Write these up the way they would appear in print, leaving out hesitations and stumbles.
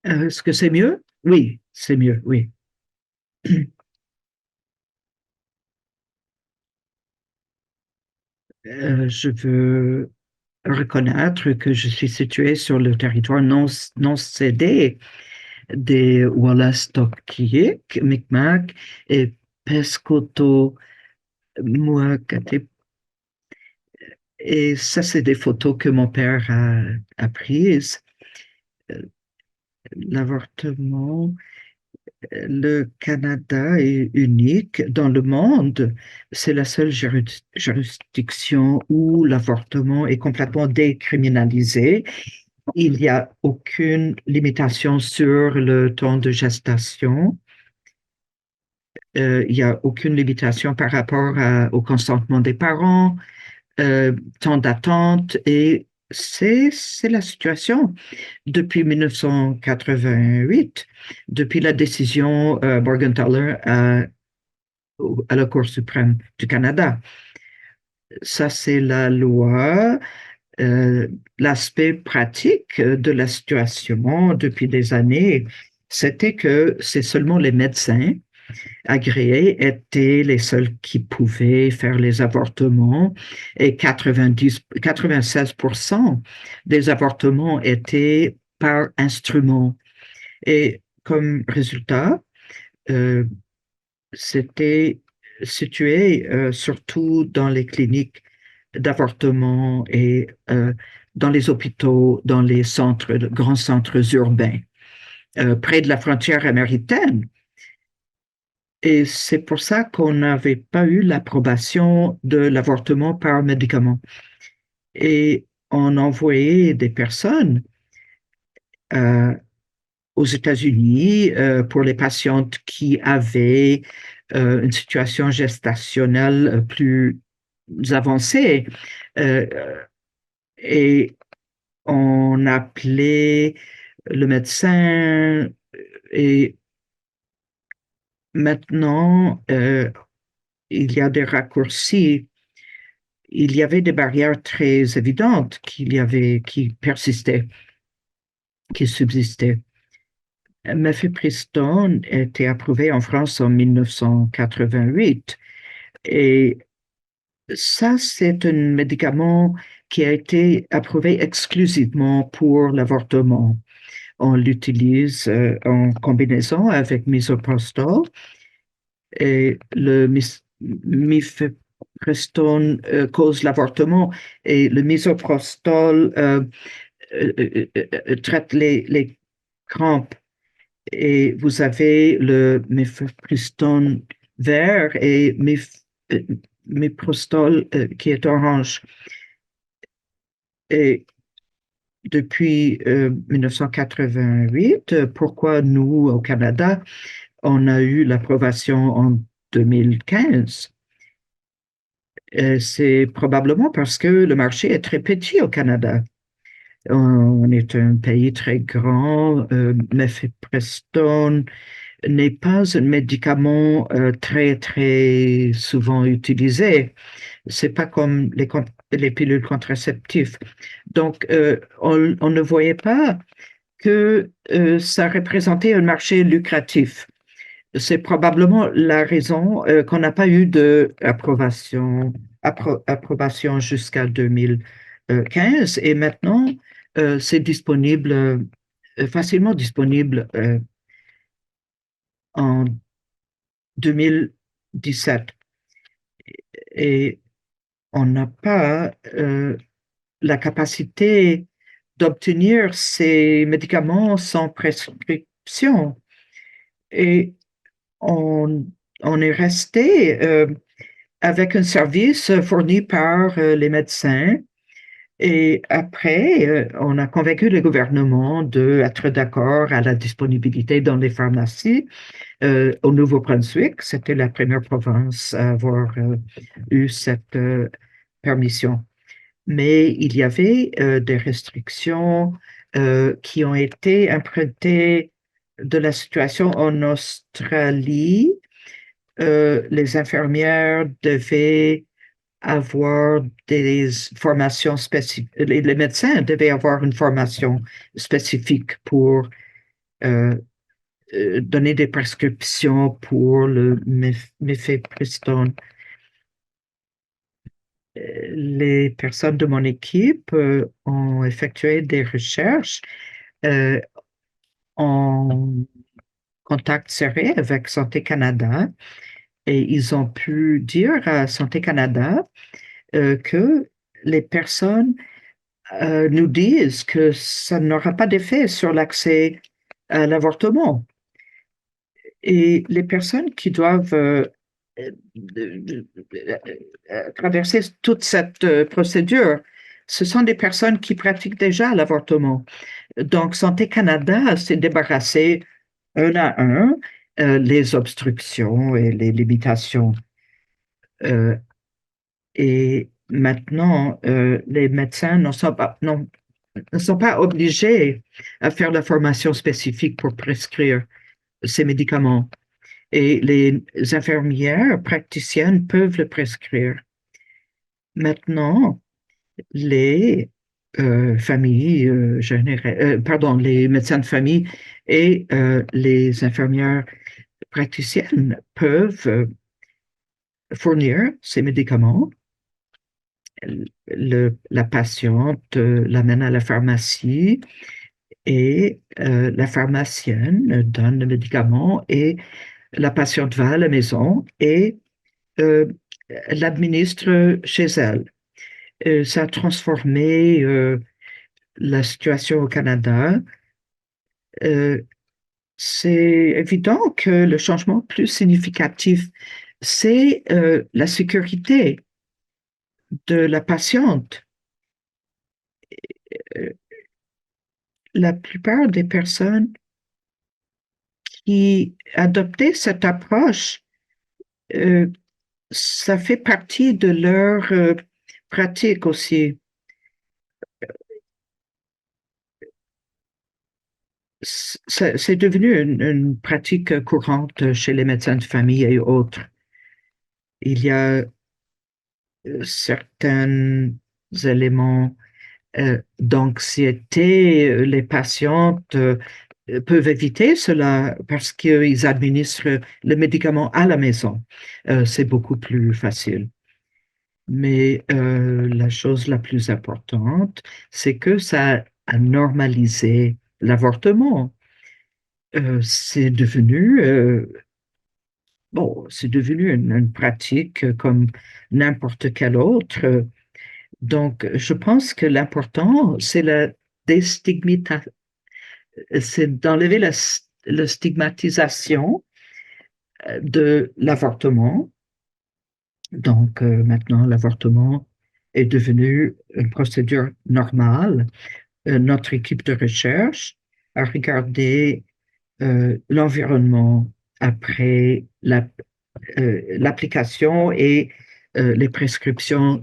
Est-ce que c'est mieux? Oui, c'est mieux, oui. Je veux reconnaître que je suis situé sur le territoire non cédé des Wolastoqiyik, Mi'kmaq et Pescoto Muacate. Et ça, c'est des photos que mon père a prises. Euh, L'avortement, le Canada est unique dans le monde. C'est la seule juridiction où l'avortement est complètement décriminalisé. Il n'y a aucune limitation sur le temps de gestation. Il n'y a aucune limitation par rapport au consentement des parents, temps d'attente et c'est la situation depuis 1988, depuis la décision Morgenthaler à la Cour suprême du Canada. Ça, c'est la loi. Euh, L'aspect pratique de la situation depuis des années, c'était que c'est seulement les médecins agréés étaient les seuls qui pouvaient faire les avortements et 96% des avortements étaient par instrument. Et comme résultat, euh, c'était situé surtout dans les cliniques d'avortement et dans les hôpitaux, dans les centres, grands centres urbains, près de la frontière américaine. Et c'est pour ça qu'on n'avait pas eu l'approbation de l'avortement par médicament. Et on envoyait des personnes euh, aux États-Unis pour les patientes qui avaient une situation gestationnelle plus avancée. Euh, et on appelait le médecin et maintenant, il y a des raccourcis. Il y avait des barrières très évidentes qui persistaient, qui subsistaient. Mifepristone a été approuvé en France en 1988 et ça, c'est un médicament qui a été approuvé exclusivement pour l'avortement. On l'utilise en combinaison avec misoprostol et le mifepristone cause l'avortement et le misoprostol traite les crampes. Et vous avez le mifepristone vert et euh, miprostol qui est orange. Et depuis 1988, pourquoi nous, au Canada, on a eu l'approbation en 2015? C'est probablement parce que le marché est très petit au Canada. On est un pays très grand. Mifepristone n'est pas un médicament très souvent utilisé. C'est pas comme les pilules contraceptives. Donc, on ne voyait pas que ça représentait un marché lucratif. C'est probablement la raison qu'on n'a pas eu d'approbation jusqu'à 2015 et maintenant c'est disponible, facilement disponible en 2017 et on n'a pas la capacité d'obtenir ces médicaments sans prescription et on, on est resté avec un service fourni par les médecins. Et après, on a convaincu le gouvernement d'être d'accord à la disponibilité dans les pharmacies. Au Nouveau-Brunswick, c'était la première province à avoir eu cette permission. Mais il y avait des restrictions qui ont été empruntées de la situation en Australie. Les infirmières devaient avoir des formations spécifiques. Les médecins devaient avoir une formation spécifique pour euh, donner des prescriptions pour le mifepristone. Les personnes de mon équipe ont effectué des recherches euh, en contact serré avec Santé Canada et ils ont pu dire à Santé Canada que les personnes nous disent que ça n'aura pas d'effet sur l'accès à l'avortement. Et les personnes qui doivent euh, euh, traverser toute cette procédure, ce sont des personnes qui pratiquent déjà l'avortement. Donc, Santé Canada s'est débarrassé un à un les obstructions et les limitations. Euh, et maintenant, les médecins ne sont pas obligés à faire la formation spécifique pour prescrire ces médicaments. Et les infirmières praticiennes peuvent le prescrire. Maintenant, les familles pardon, les médecins de famille et les infirmières praticiennes peuvent fournir ces médicaments. La patiente l'amène à la pharmacie et la pharmacienne donne le médicament et la patiente va à la maison et euh, l'administre chez elle. Ça a transformé la situation au Canada. Euh, c'est évident que le changement plus significatif, c'est la sécurité de la patiente. Euh, la plupart des personnes qui adoptaient cette approche, euh, ça fait partie de leur pratique aussi. C'est devenu une pratique courante chez les médecins de famille et autres. Il y a certains éléments d'anxiété. Les patientes peuvent éviter cela parce qu'ils administrent le médicament à la maison. C'est beaucoup plus facile. Mais la chose la plus importante, c'est que ça a normalisé l'avortement. C'est devenu, bon, c'est devenu une pratique comme n'importe quelle autre. Donc, je pense que l'important, c'est la déstigmatisation, c'est d'enlever la stigmatisation de l'avortement. Donc, maintenant, l'avortement est devenu une procédure normale. Notre équipe de recherche a regardé l'environnement après l'application et les prescriptions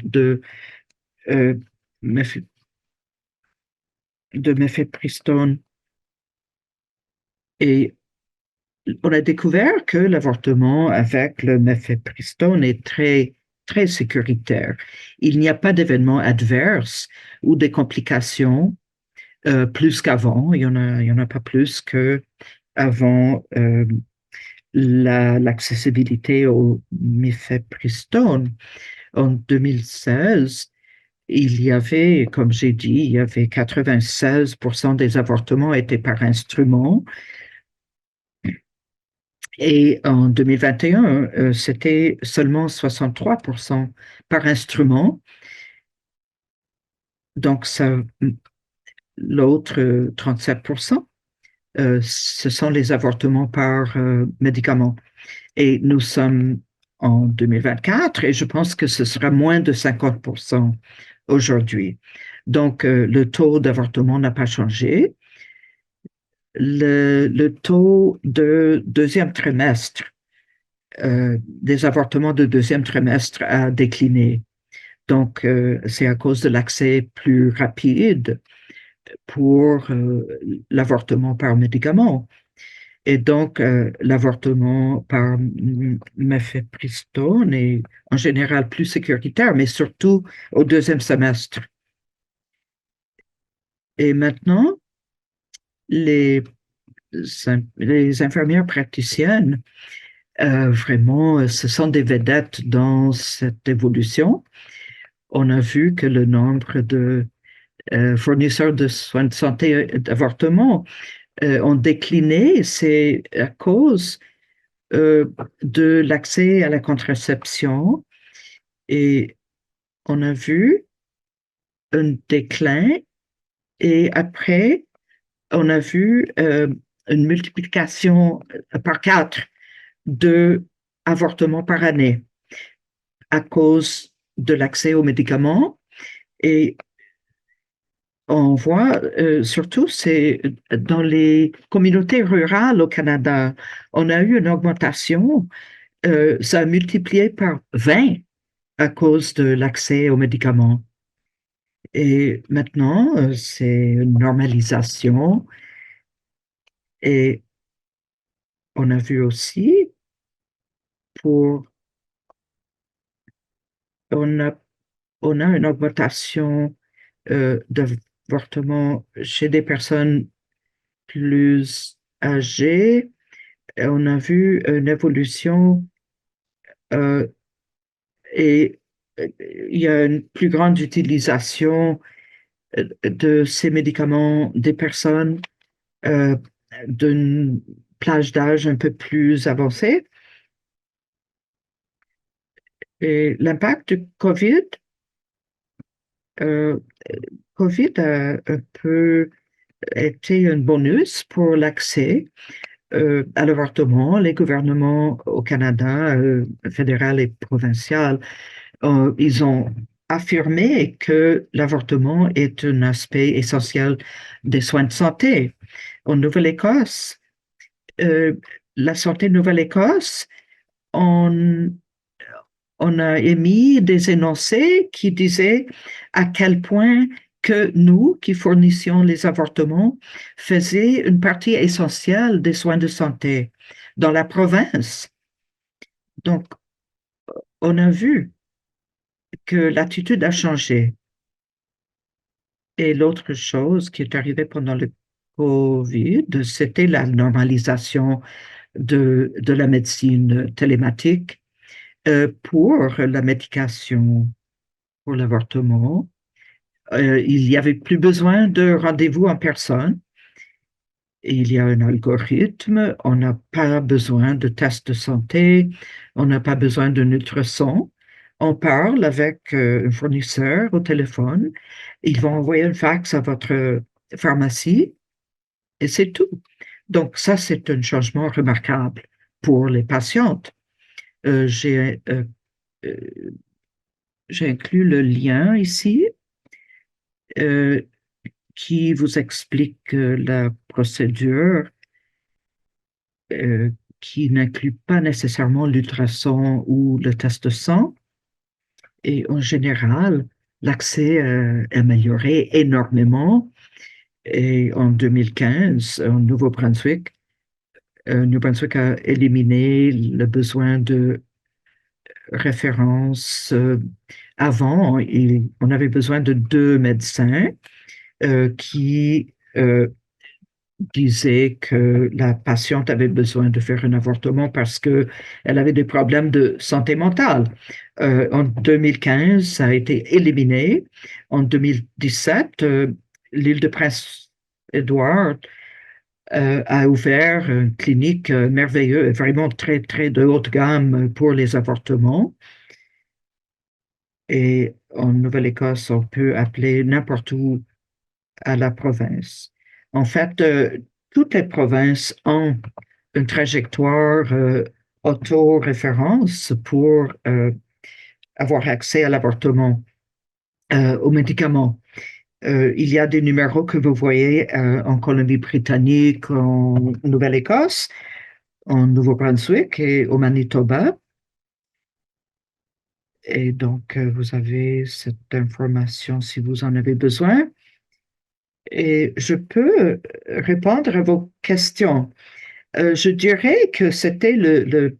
euh, mef- de mifepristone. Et on a découvert que l'avortement avec le mifepristone est très, très sécuritaire. Il n'y a pas d'événements adverses ou des complications plus qu'avant. Il y en a pas plus qu'avant l'accessibilité au mifepristone. En 2016, il y avait, comme j'ai dit, il y avait 96% des avortements étaient par instrument. Et en 2021, c'était seulement 63% par instrument. Donc, ça, l'autre 37%, ce sont les avortements par médicament. Et nous sommes en 2024 et je pense que ce sera moins de 50% aujourd'hui. Donc, le taux d'avortement n'a pas changé. Le taux de deuxième trimestre, des avortements de deuxième trimestre a décliné. Donc, c'est à cause de l'accès plus rapide pour l'avortement par médicament. Et donc, l'avortement par mifepristone est en général plus sécuritaire, mais surtout au deuxième semestre. Et maintenant, les les infirmières praticiennes, vraiment, ce sont des vedettes dans cette évolution. On a vu que le nombre de fournisseurs de soins de santé d'avortement ont décliné. C'est à cause euh, de l'accès à la contraception et on a vu un déclin et après, on a vu une multiplication par 4 de avortements par année à cause de l'accès aux médicaments. Et on voit surtout, c'est dans les communautés rurales au Canada, on a eu une augmentation, ça a multiplié par 20 à cause de l'accès aux médicaments. Et maintenant, c'est une normalisation. Et on a vu aussi pour, on a, on a une augmentation d'avortements chez des personnes plus âgées. Et on a vu une évolution euh, et il y a une plus grande utilisation de ces médicaments des personnes euh, d'une plage d'âge un peu plus avancée. Et l'impact du euh, COVID a un peu été un bonus pour l'accès à l'avortement. Les gouvernements au Canada, fédéral et provincial, ils ont affirmé que l'avortement est un aspect essentiel des soins de santé. En Nouvelle-Écosse, euh, la santé de Nouvelle-Écosse, on, on a émis des énoncés qui disaient à quel point que nous, qui fournissions les avortements, faisions une partie essentielle des soins de santé dans la province. Donc, on a vu que l'attitude a changé. Et l'autre chose qui est arrivée pendant le COVID, c'était la normalisation de la médecine télématique pour la médication pour l'avortement. Il n'y avait plus besoin de rendez-vous en personne. Il y a un algorithme, on n'a pas besoin de tests de santé, on n'a pas besoin de ultrason. On parle avec un fournisseur au téléphone, ils vont envoyer un fax à votre pharmacie et c'est tout. Donc ça, c'est un changement remarquable pour les patientes. Euh, j'ai euh, euh, j'ai inclus le lien ici euh, qui vous explique la procédure euh, qui n'inclut pas nécessairement l'ultrason ou le test de sang. Et en général, l'accès est amélioré énormément. Et en 2015, en Nouveau-Brunswick, New Brunswick a éliminé le besoin de référence. Avant, on avait besoin de 2 médecins qui disait que la patiente avait besoin de faire un avortement parce qu'elle avait des problèmes de santé mentale. En 2015, ça a été éliminé. En 2017, l'île de Prince-Édouard a ouvert une clinique merveilleuse, vraiment très, très de haute gamme pour les avortements. Et en Nouvelle-Écosse, on peut appeler n'importe où à la province. En fait, toutes les provinces ont une trajectoire auto-référence pour avoir accès à l'avortement, aux médicaments. Il y a des numéros que vous voyez en Colombie-Britannique, en Nouvelle-Écosse, en Nouveau-Brunswick et au Manitoba. Et donc, vous avez cette information si vous en avez besoin. Et je peux répondre à vos questions. Je dirais que c'était le